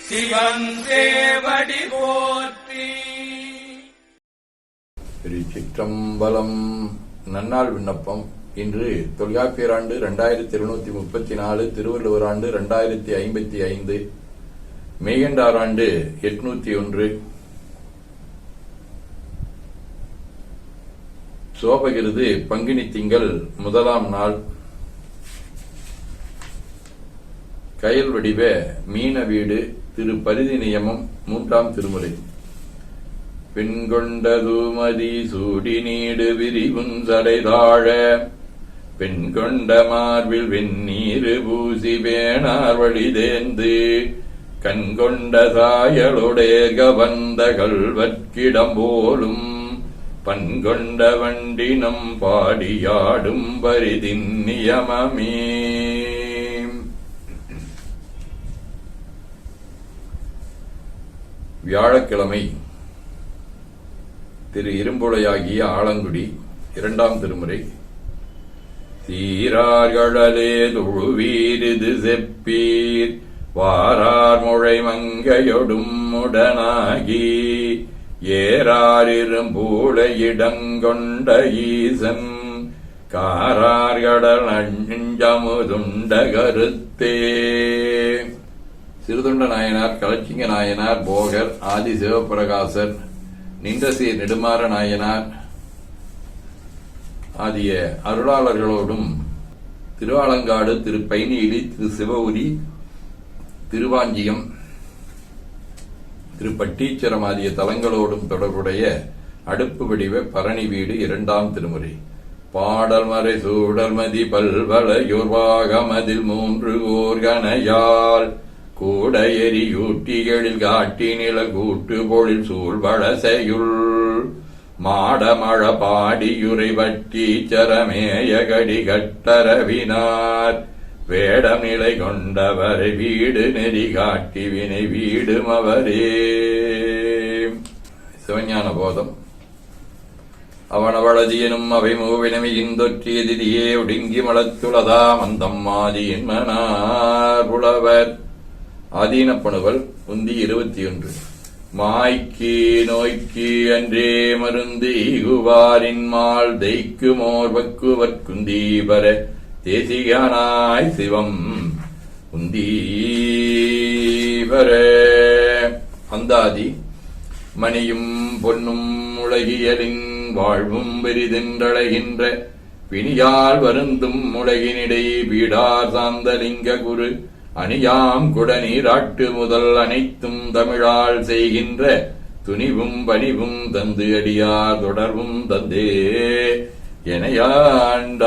சிவன் சேவடி போற்றி. திருச்சிற்றம்பலம். நன்னாள் விண்ணப்பம். இன்று தொல்காப்பியர் ஆண்டு 2734, திருவள்ளுவர் ஆண்டு 2055, மெய்கண்டார் ஆண்டு 801. சோபகிருது பங்குனி திங்கள் முதலாம் நாள். கயல் வடிவ மீன வீடு திரு பரிதி நியமம் 3ஆம் திருமுறை. பெண்கொண்ட தூமதி சூடி நீடு விரிவுஞ்சடைதாழ பெண்கொண்ட மார்பில் வெந்நீரு பூசி வேணார் வழிதேர்ந்து கண்கொண்ட சாயலுடைய கவந்த கல்வற்கிடம் போலும் பண்கொண்ட வண்டினம் பாடியாடும் பரிதின் நியமமே. வியாழக்கிழமை. திரு இரும்புழையாகிய ஆலங்குடி 2ஆம் திருமுறை. தீரார்களே தொழுவீரிது செப்பீர் வாரார் முழை மங்கையொடும் உடனாகி ஏறாரிரும்பூழ இடங்கொண்ட ஈசன் காரார்கடல் நஞ்சமுதுண்ட கருத்தே. சிறுதொண்ட நாயனார், களச்சிங்க நாயனார், போகர், ஆதி சிவபிரகாசர், நின்றசீர் நெடுமாற நாயனார் ஆகிய அருளாளர்களோடும் திருவாலங்காடு, திரு பைனீலி, திரு சிவபுரி, திருவாஞ்சியம், திரு பட்டீச்சரம் ஆகிய தலங்களோடும் தொடர்புடைய அடுப்பு வடிவ பரணி வீடு 2ஆம் திருமுறை. பாடல் மறை சூடல்மதி பல்வளையோர்வாகமதில் 3 ஓர்கனையால் கூட எரியூட்டிகளில் காட்டி நில கூட்டு பொழில் சூழ்வளசையுள் மாடமழ பாடியுரை வட்டீச்சரமேய கடி கட்டரவினார் வேடம் நிலை கொண்டவரை வீடு நெறி காட்டி வினை வீடும் அவரே. சிவஞான போதம். அவனவளதியனும் அவை மூவினமை இந்தொற்றிய திதியே ஒடுங்கி மலத்துளதா மந்தம் மாதியின் மனார் புலவர். ஆதீனப்பணுவல் உந்தி 21. மாய்க்கு நோய்க்கு அன்றே மருந்து ஈகுவாரின் மால் தெய்க்கு மோர்வக்குவற்குந்தீபர தேசிகனாய் சிவம் உந்தீபர. அந்தாதி. மணியும் பொன்னும் உலகியலின் வாழ்வும் பெரிதென்றழைகின்ற பிணியால் வருந்தும் உலகினிடை பீடார் சாந்தலிங்க குரு அணியாம் குடநீராட்டு முதல் அனைத்தும் தமிழால் செய்கின்ற துணிவும் பணிவும் தந்து அடியார் தொடர்வும் தந்தே எனையாண்டாய்.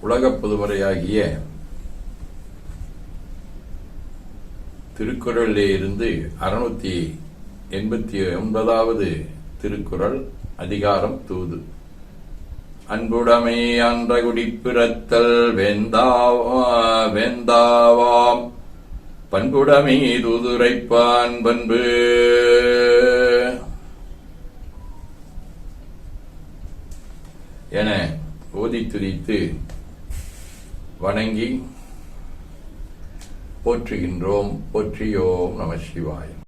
உலகப் பொதுமறையாகிய திருக்குறளிலே இருந்து 689வது திருக்குறள். அதிகாரம் தூது. அன்புடைமை அன்ற குடிப்பிறத்தல் வேந்தாவாம் பண்புடைமை தூதுரைப்பான் பண்பு. என ஓதி துதித்து வணங்கி போற்றுகின்றோம். போற்றியோம் நம சிவாயம்.